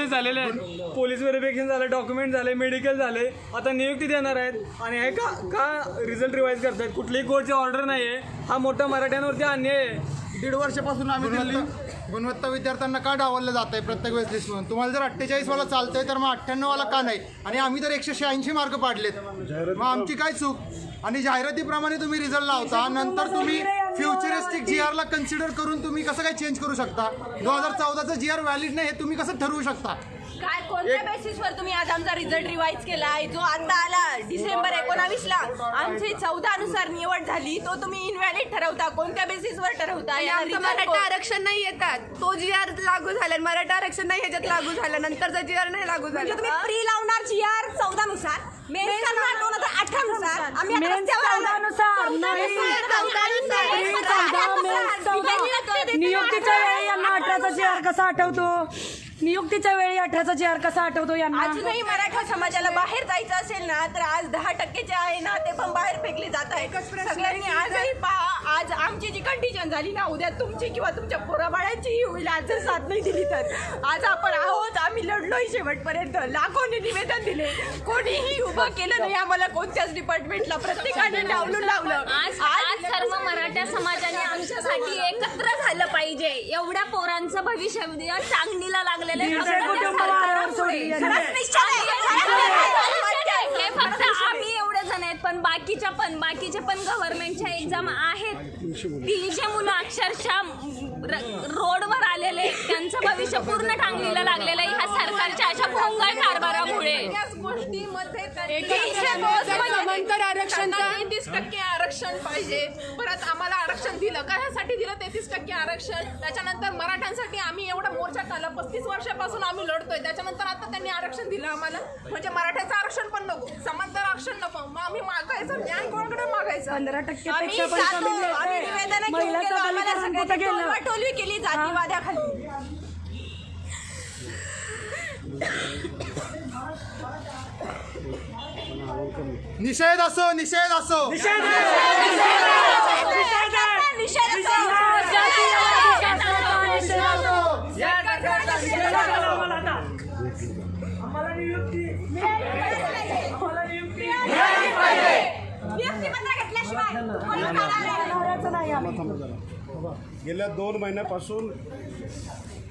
Process झालेले आहेत, police verification झालं, डॉक्युमेंट झाले, मेडिकल झाले, आता नियुक्ती देणार आहेत आणि हे का रिझल्ट रिवाईज करतायत? कुठलीही कोर्टची ऑर्डर नाही आहे. हा मोठा मराठ्यांवरती अन्याय आहे. 1.5 वर्षापासून आम्ही गुणवत्ता विद्यार्थ्यांना का डावललं जात आहे प्रत्येक वेळेस लिस्टमधून? तुम्हाला जर 48 वाला चालतंय तर मग 98 वाला का नाही? आणि आम्ही तर 186 मार्क पाडलेत, मग आमची काय चूक? आणि जाहिरातीप्रमाणे तुम्ही रिझल्ट लावता, नंतर तुम्ही फ्युचरिस्टिक GR ला कन्सिडर करून तुम्ही कसं काय चेंज करू शकता? 2014चा GR व्हॅलिड नाही हे तुम्ही कसं ठरवू शकता? काय कोणत्या बेसिसवर तुम्ही आज आमचा रिझल्ट रिवाईज केला आहे जो आता आला डिसेंबर 19ला आमची 14 नुसार निवड झाली तो तुम्ही इनव्हॅलिड ठरवता? कोणत्या बेसिसवर ठरवता? मराठा आरक्षण नाही येतात, तो GR लागू झाला, मराठा आरक्षण नाही ह्याच्यात लागू झाला, नंतरचा GR नाही लागू झाला. म्हणजे तुम्ही प्री लावणार GR 14 नुसार, मेन 2018 नुसार, आम्ही नियुक्तीच्या वेळी यांना 18चा GR कसा आठवतो? नियुक्तीच्या वेळी 18चा GR कसा आठवतो यांना? अजूनही मराठा समाजाला बाहेर जायचं असेल ना तर आज 10% जे आहे ना ते पण बाहेर फेकले जात आहे. सगळ्यांनी आजही पहा, आज आमची जी कंडिशन झाली ना उद्या तुमची किंवा तुमच्या पोराबाळांचीही होईल. आज जर साथ नाही दिली तर आज आपण आहोत, आम्ही लढलोय शेवटपर्यंत, लाखोने निवेदन दिले, कोणीही उभं केलं नाही आम्हाला कोणत्याच डिपार्टमेंटला, प्रत्येकाने डावलून लावलं. आज सर्व मराठा समाजाने आमच्यासाठी एकत्र झालं पाहिजे. एवढ्या पोरांचं भविष्य चांगलीला लागलेलं आहे. हे फक्त आम्ही एवढे जण आहेत, पण बाकीचे पण गव्हर्नमेंटच्या एक्झाम आहेत. ती जे मुलं अक्षरशः रोडवर आलेले त्यांचं भविष्य पूर्ण टांगलीला लागलेलं आहे ह्या सरकारच्या अशा भोंगळ कारभारामुळे. गोष्टीमध्ये आरक्षणचा 33% आरक्षण पाहिजे. परत आम्हाला आरक्षण दिलं, कशासाठी दिलं 33% आरक्षण? त्याच्यानंतर मराठ्यांसाठी आम्ही एवढा मोर्चा काढला, 35 वर्षापासून आम्ही लढतोय, त्याच्यानंतर आता त्यांनी आरक्षण दिलं आम्हाला. म्हणजे मराठ्याचं आरक्षण पण नको, समांतर आरक्षण नको, मग आम्ही मागायचं न्याय कोणाकडे मागायचं? 15% पेक्षा पण कमी टोलवी केली जातीवाद्याखाली. निषेध असो, निषेध असो, गेल्या 2 महिन्यापासून